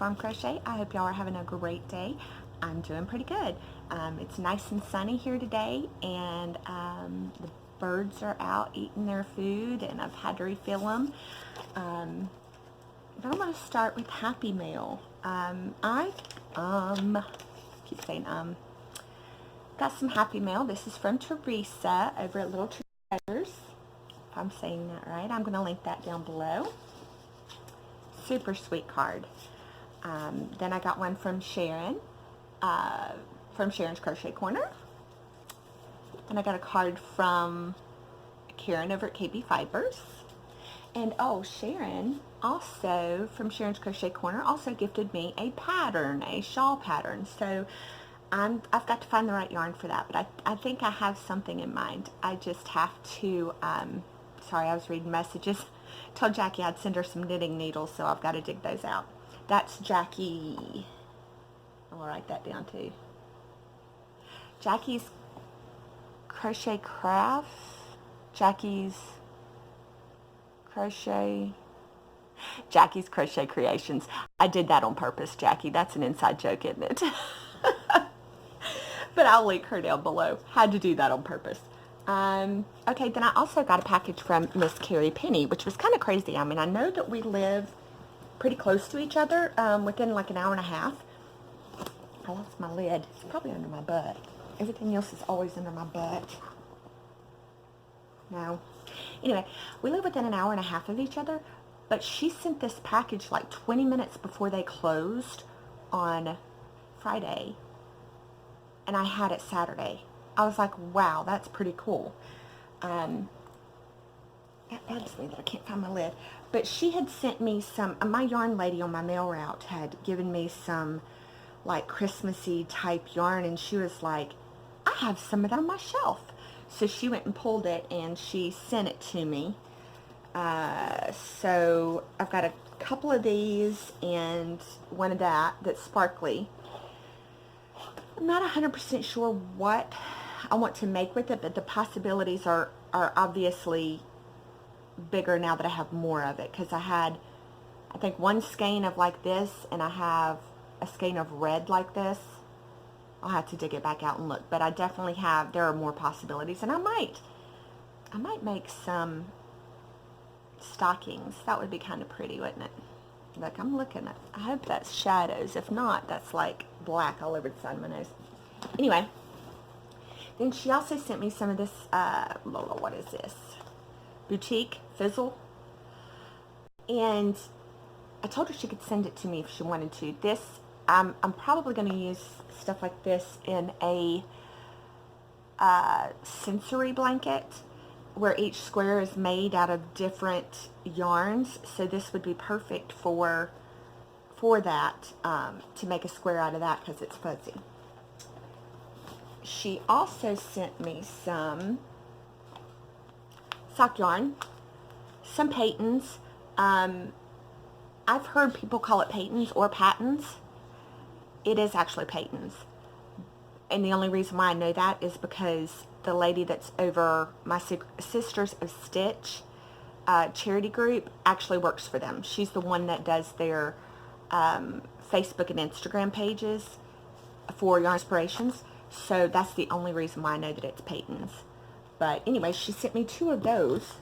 Farm Crochet. I hope y'all are having a great day. I'm doing pretty good. It's nice and sunny here today, and the birds are out eating their food, and I've had to refill them. But I'm going to start with Happy Mail. I keep saying got some Happy Mail. This is from Teresa over at Little Treasures. If I'm saying that right, I'm going to link that down below. Super sweet card. Then I got one from Sharon, from Sharon's Crochet Corner. And I got a card from Karen over at KB Fibers. And oh, Sharon also, from Sharon's Crochet Corner, also gifted me a pattern, a shawl pattern. So I've got to find the right yarn for that, but I think I have something in mind. I just have to, sorry, I was reading messages. Told Jackie I'd send her some knitting needles, so I've got to dig those out. That's Jackie. I'll write that down too. Jackie's Crochet Craft. Jackie's Crochet Creations. I did that on purpose, Jackie. That's an inside joke, isn't it? But I'll link her down below. Had to do that on purpose. Okay, then I also got a package from Miss Carrie Penny, which was kind of crazy. I mean, I know that we live pretty close to each other, within like an hour and a half. I lost my lid. It's probably under my butt. Everything else is always under my butt. No. Anyway, we live within an hour and a half of each other, but she sent this package like 20 minutes before they closed on Friday, and I had it Saturday. I was like, wow, that's pretty cool. That bugs me that I can't find my lid. But she had sent me some, my yarn lady on my mail route had given me some like Christmassy type yarn, and she was like, I have some of that on my shelf. So she went and pulled it, and she sent it to me. So I've got a couple of these and one of that's sparkly. I'm not 100% sure what I want to make with it, but the possibilities are obviously bigger now that I have more of it, because I had, I think, one skein of like this, and I have a skein of red like this. I'll have to dig it back out and look, but I definitely have, there are more possibilities, and I might make some stockings. That would be kind of pretty, wouldn't it? Look, I'm looking at, I hope that's shadows. If not, that's like black all over the side of my nose. Anyway, then she also sent me some of this, what is this? Boutique Fizzle. And I told her she could send it to me if she wanted to. This, I'm probably going to use stuff like this in a sensory blanket, where each square is made out of different yarns. So this would be perfect for that, to make a square out of that, because it's fuzzy. She also sent me some sock yarn, some patons. I've heard people call it patons or patons. It is actually patons. And the only reason why I know that is because the lady that's over my Sisters of Stitch charity group actually works for them. She's the one that does their Facebook and Instagram pages for Yarn Inspirations. So that's the only reason why I know that it's patons. But anyway, she sent me 2 of those,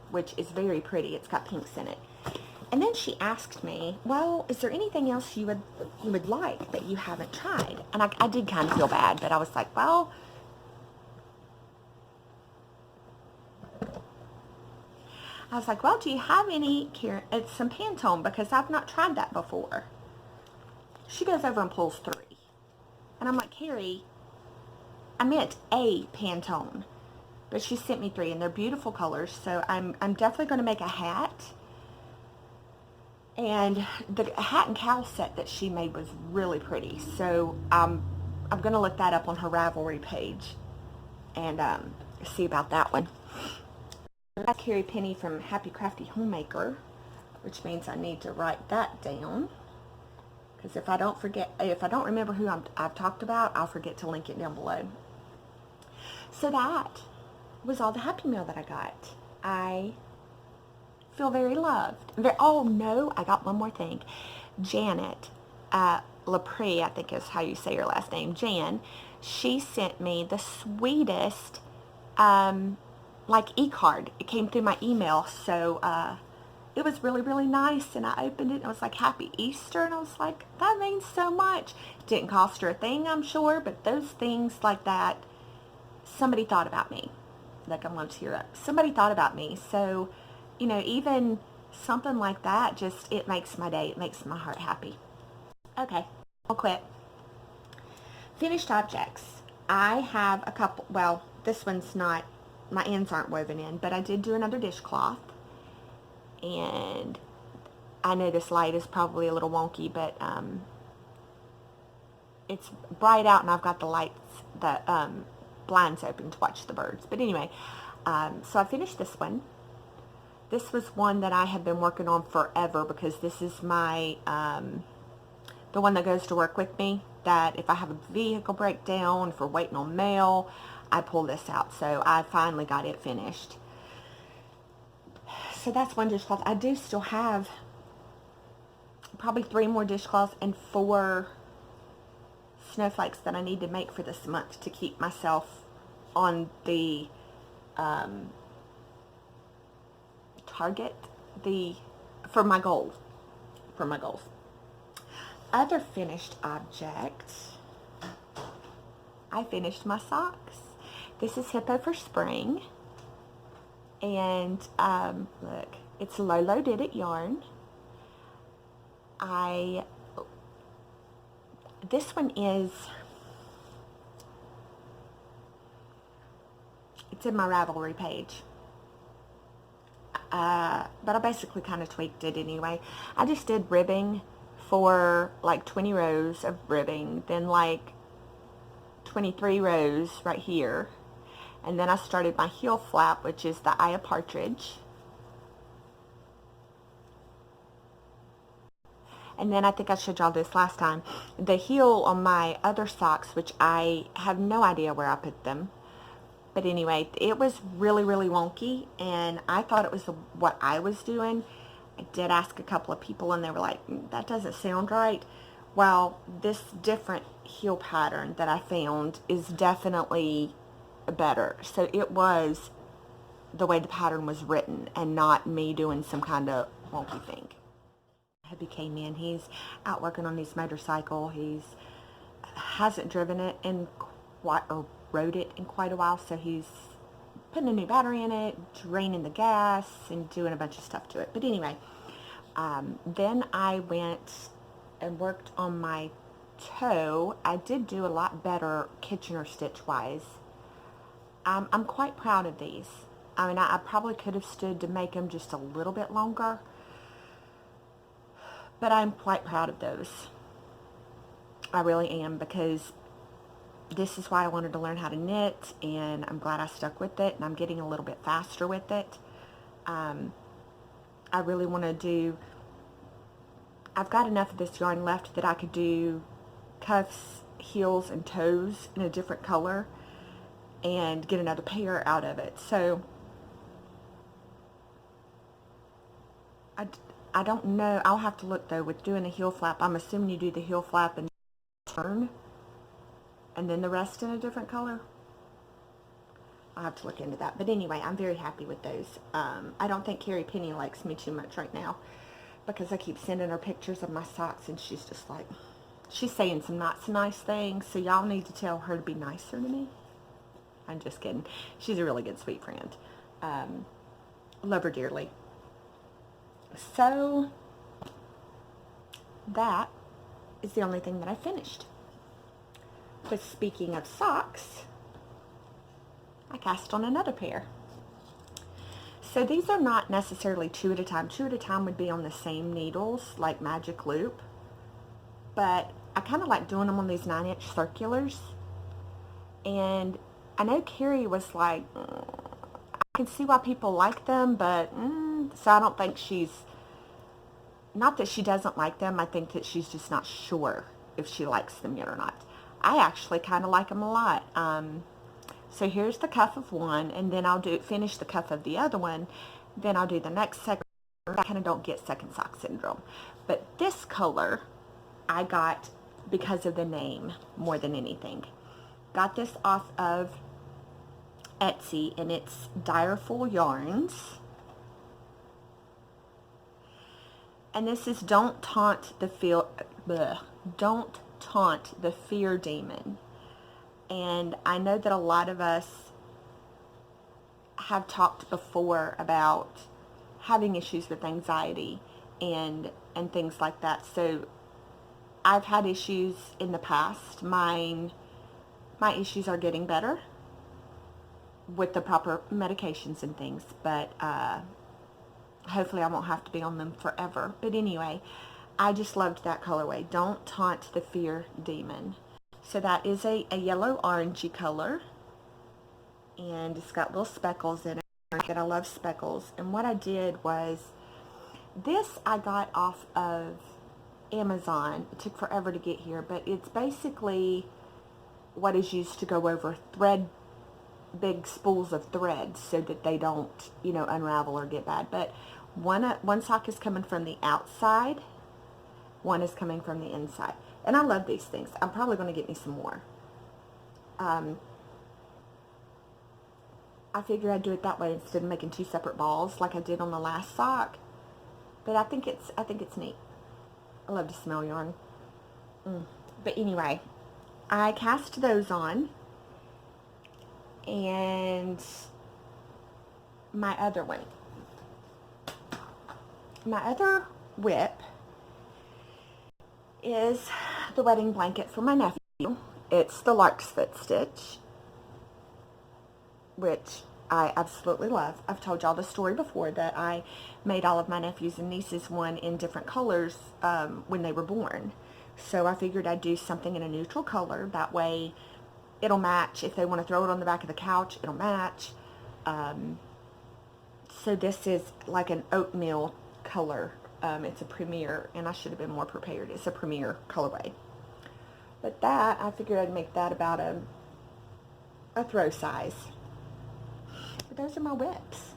which is very pretty. It's got pinks in it. And then she asked me, well, is there anything else you would like that you haven't tried? And I did kind of feel bad, but I was like, well, do you have any, it's some Pantone, because I've not tried that before. She goes over and pulls 3. And I'm like, Carrie, I meant a Pantone. But she sent me 3, and they're beautiful colors. So I'm definitely going to make a hat. And the hat and cowl set that she made was really pretty. So I'm going to look that up on her Ravelry page and see about that one. That's Carrie Penny from Happy Crafty Homemaker, which means I need to write that down. Because if I don't remember who I've talked about, I'll forget to link it down below. So that was all the Happy Mail that I got. I feel very loved. Oh no, I got one more thing. Janet Lepre, I think is how you say your last name, Jan. She sent me the sweetest like e-card. It came through my email, so it was really, really nice, and I opened it, and it was like, Happy Easter, and I was like, that means so much. Didn't cost her a thing, I'm sure, but those things like that, somebody thought about me. Like, I'm going to tear up. Somebody thought about me, so, you know, even something like that, just, it makes my day. It makes my heart happy. Okay, I'll quit. Finished objects. I have a couple, well, this one's not, my ends aren't woven in, but I did do another dishcloth. And I know this light is probably a little wonky, but it's bright out, and I've got the lights, the blinds open to watch the birds. But anyway, so I finished this one. This was one that I have been working on forever, because this is my the one that goes to work with me, that if I have a vehicle breakdown, if we're waiting on mail, I pull this out. So I finally got it finished. So that's one dishcloth. I do still have probably 3 more dishcloths and 4 snowflakes that I need to make for this month to keep myself on the target, for my goals. Other finished objects. I finished my socks. This is Hippo for Spring. And look, it's Lolo Did It yarn. This one is, it's in my Ravelry page. But I basically kind of tweaked it anyway. I just did ribbing for like 20 rows of ribbing, then like 23 rows right here. And then I started my heel flap, which is the eye of partridge. And then I think I showed y'all this last time. The heel on my other socks, which I have no idea where I put them. But anyway, it was really, really wonky, and I thought it was what I was doing. I did ask a couple of people, and they were like, that doesn't sound right. Well, this different heel pattern that I found is definitely better. So it was the way the pattern was written, and not me doing some kind of wonky thing. Hubby came in. He's out working on his motorcycle. He's hasn't driven it in quite, or rode it in quite a while, so he's putting a new battery in it, draining the gas, and doing a bunch of stuff to it. But anyway, then I went and worked on my toe. I did do a lot better Kitchener stitch wise. I'm quite proud of these. I mean, I probably could have stood to make them just a little bit longer, but I'm quite proud of those. I really am, because this is why I wanted to learn how to knit, and I'm glad I stuck with it, and I'm getting a little bit faster with it. I really want to do, I've got enough of this yarn left that I could do cuffs, heels, and toes in a different color and get another pair out of it. So I don't know. I'll have to look, though, with doing a heel flap. I'm assuming you do the heel flap and turn, and then the rest in a different color. I'll have to look into that. But anyway, I'm very happy with those. I don't think Carrie Penny likes me too much right now, because I keep sending her pictures of my socks, and she's just like, she's saying some not so nice things, so y'all need to tell her to be nicer to me. I'm just kidding. She's a really good, sweet friend. Love her dearly. So that is the only thing that I finished. But speaking of socks, I cast on another pair. So these are not necessarily 2 at a time. 2 at a time would be on the same needles, like magic loop. But I kind of like doing them on these 9-inch circulars. And I know Carrie was like, I can see why people like them, but so I don't think she's, not that she doesn't like them, I think that she's just not sure if she likes them yet or not. I actually kind of like them a lot. So here's the cuff of one, and then I'll finish the cuff of the other one, then I'll do the next segment I kind of don't get second sock syndrome. But this color I got because of the name more than anything. Got this off of Etsy, and it's Direful Yarns. And this is Don't Taunt the Fear Demon. And I know that a lot of us have talked before about having issues with anxiety and things like that. So I've had issues in the past. My issues are getting better with the proper medications and things, but hopefully I won't have to be on them forever. But anyway, I just loved that colorway. Don't Taunt the Fear Demon. So that is a yellow orangey color, and it's got little speckles in it, and I love speckles. And what I did was, this I got off of Amazon. It took forever to get here, but it's basically what is used to go over big spools of thread so that they don't, unravel or get bad. But one sock is coming from the outside, one is coming from the inside. And I love these things. I'm probably going to get me some more. I figured I'd do it that way instead of making 2 separate balls like I did on the last sock. But I think it's neat. I love to smell yarn. But anyway, I cast those on, and my other whip is the wedding blanket for my nephew. It's the Lark's Foot Stitch, which I absolutely love. I've told y'all the story before that I made all of my nephews and nieces one in different colors when they were born. So I figured I'd do something in a neutral color. That way it'll match. If they want to throw it on the back of the couch, it'll match. So this is like an oatmeal color. It's a Premier, and I should have been more prepared. It's a Premier colorway. But that, I figured I'd make that about a throw size. But those are my whips.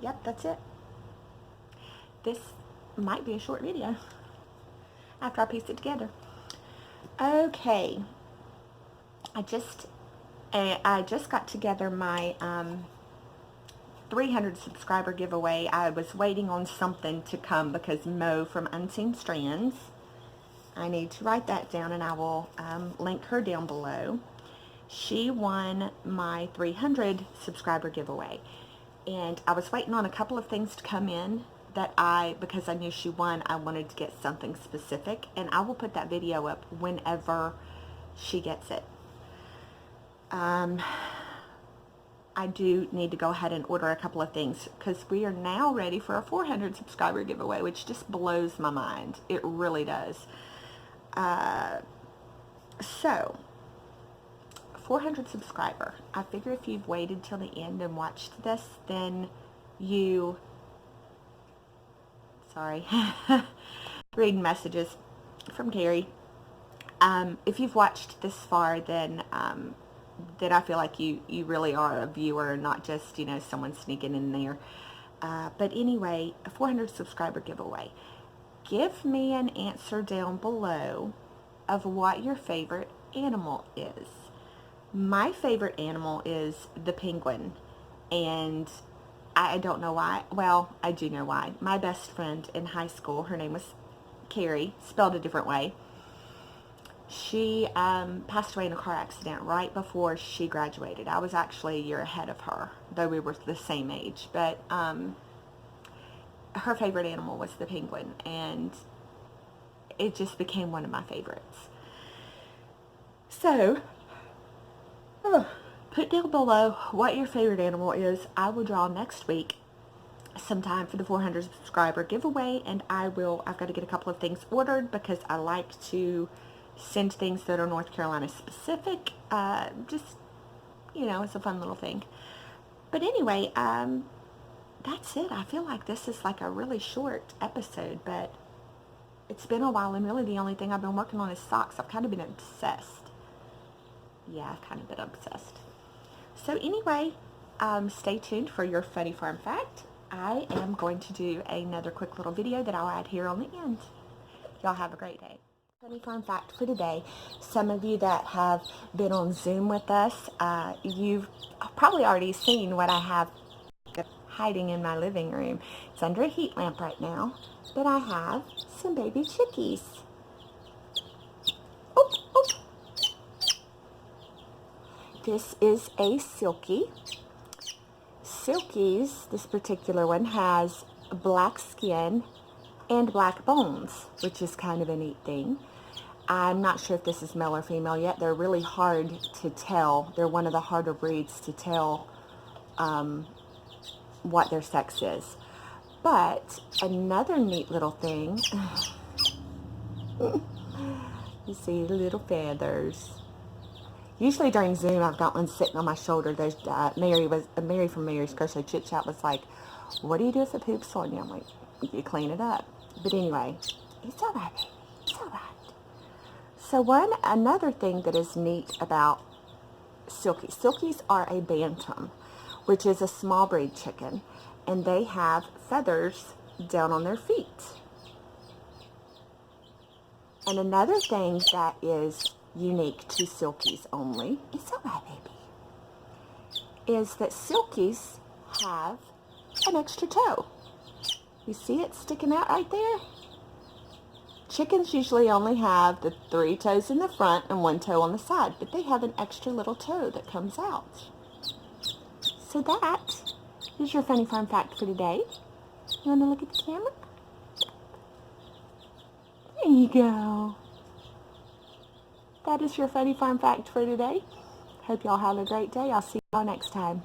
Yep, that's it. This might be a short video after I piece it together. Okay. I just got together my 300 subscriber giveaway. I was waiting on something to come because Mo from Unseen Strands, I need to write that down, and I will link her down below. She won my 300 subscriber giveaway, and I was waiting on a couple of things to come in that because I knew she won, I wanted to get something specific, and I will put that video up whenever she gets it. I do need to go ahead and order a couple of things because we are now ready for a 400 subscriber giveaway, which just blows my mind. It really does. So 400 subscriber. I figure if you've waited till the end and watched this, then reading messages from Carrie. If you've watched this far, then I feel like you really are a viewer, not just, someone sneaking in there. But anyway, a 400 subscriber giveaway. Give me an answer down below of what your favorite animal is. My favorite animal is the penguin, and I don't know why. Well, I do know why. My best friend in high school, her name was Carrie, spelled a different way. She passed away in a car accident right before she graduated. I was actually a year ahead of her, though we were the same age. But her favorite animal was the penguin, and it just became one of my favorites. So, put down below what your favorite animal is. I will draw next week sometime for the 400 subscriber giveaway, and I've got to get a couple of things ordered because I like to send things that are North Carolina specific. Just, it's a fun little thing. But anyway, that's it. I feel like this is like a really short episode, but it's been a while, and really the only thing I've been working on is socks. I've kind of been obsessed. Yeah, I've kind of been obsessed. So anyway, stay tuned for your funny farm fact. I am going to do another quick little video that I'll add here on the end. Y'all have a great day. Funny fun fact for today, some of you that have been on Zoom with us, you've probably already seen what I have hiding in my living room. It's under a heat lamp right now, but I have some baby chickies. Oop, oop. This is a Silkie. Silkies, this particular one, has black skin and black bones, which is kind of a neat thing. I'm not sure if this is male or female yet. They're really hard to tell. They're one of the harder breeds to tell what their sex is. But another neat little thing, you see the little feathers. Usually during Zoom, I've got one sitting on my shoulder. There's Mary from Mary's Crochet Chit Chat was like, "What do you do if it poops on you?" I'm like, "You clean it up." But anyway, it's all right, baby. It's all right. So another thing that is neat about Silkies. Silkies are a bantam, which is a small breed chicken, and they have feathers down on their feet. And another thing that is unique to Silkies only, it's all right, baby, is that Silkies have an extra toe. You see it sticking out right there? Chickens usually only have the 3 toes in the front and 1 toe on the side, but they have an extra little toe that comes out. So that is your funny fun fact for today. You want to look at the camera? There you go. That is your funny fun fact for today. Hope y'all have a great day. I'll see y'all next time.